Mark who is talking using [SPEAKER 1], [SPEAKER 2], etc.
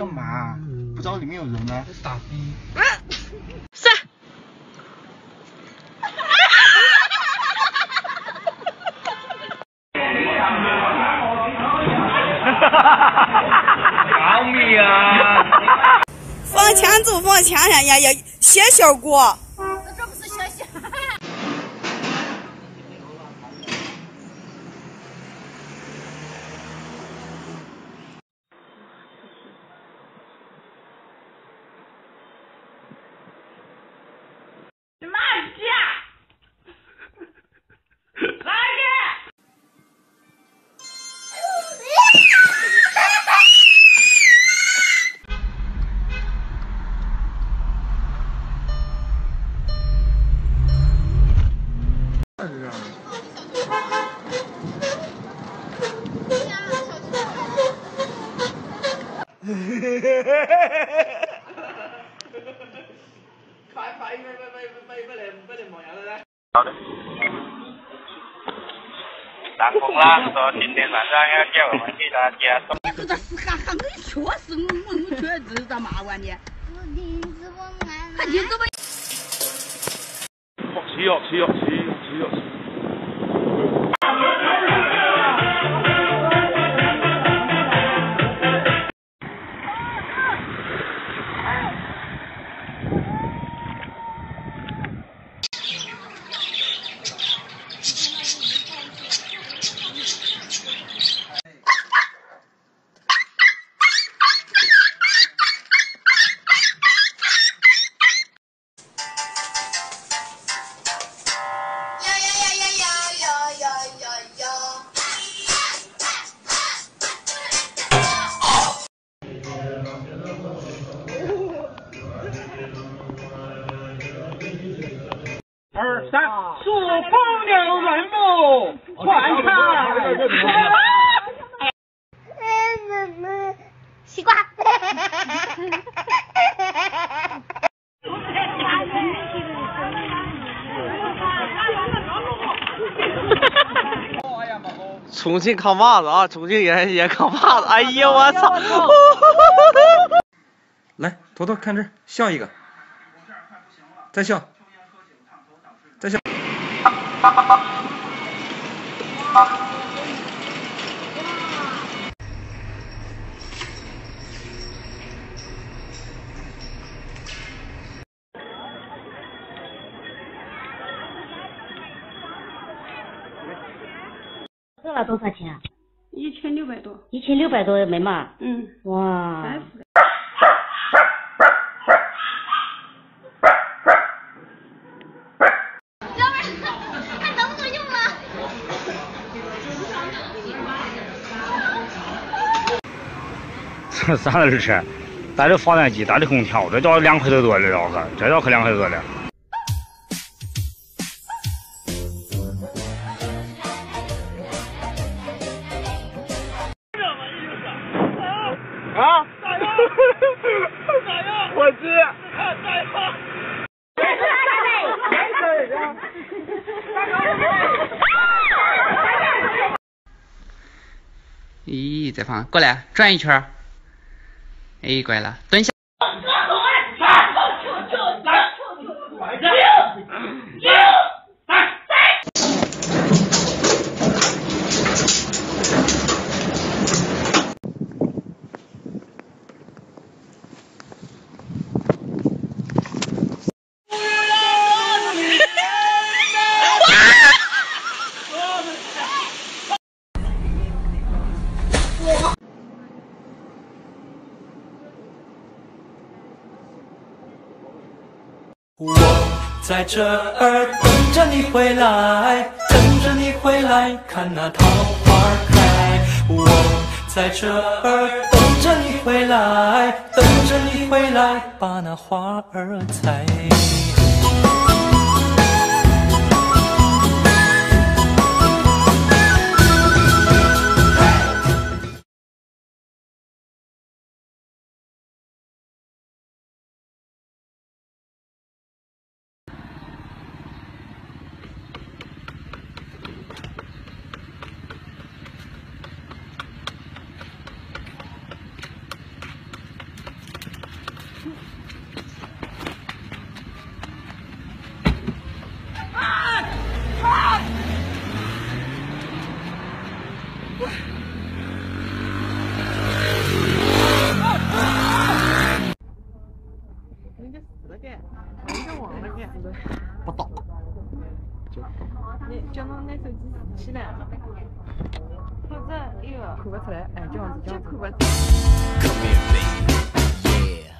[SPEAKER 1] 干嘛？不知道里面有人吗？傻逼。
[SPEAKER 2] 是。
[SPEAKER 1] 搞你啊！
[SPEAKER 3] 放枪就放枪上呀，要显效果。
[SPEAKER 4] 这不是小小。
[SPEAKER 5] 好的。上风了，说今天晚上要叫我们去他家。
[SPEAKER 4] 你这是还没确实，我确实在骂完你。还你怎么？
[SPEAKER 5] 吃药。
[SPEAKER 1] 2、3，数公牛软木，换菜。
[SPEAKER 4] 西瓜。
[SPEAKER 2] 重庆扛把子啊！重庆也扛把子。哎呀，我操！
[SPEAKER 6] 来，坨坨看这儿，笑一个，再笑，再笑。
[SPEAKER 7] 这了多少钱
[SPEAKER 4] 1600多。
[SPEAKER 7] 1600多没嘛？
[SPEAKER 4] 嗯。
[SPEAKER 7] 哇。
[SPEAKER 4] 看能不能用了。
[SPEAKER 5] 这啥都是吃，带着发电机，带着空调，这都要2块多的了，可这要可2块多的。啊！加油！加油！我去！加油！
[SPEAKER 2] 咦，再放过来，转一圈。哎，乖了，蹲下。
[SPEAKER 8] 我在这儿等着你回来，等着你回来，看那桃花开。我在这儿等着你回来，等着你回来，把那花儿采。
[SPEAKER 9] 起来了。裤子，哎呦，
[SPEAKER 10] 哭不出来，哎，这样子，这样子。
[SPEAKER 8] Come here, baby. Yeah.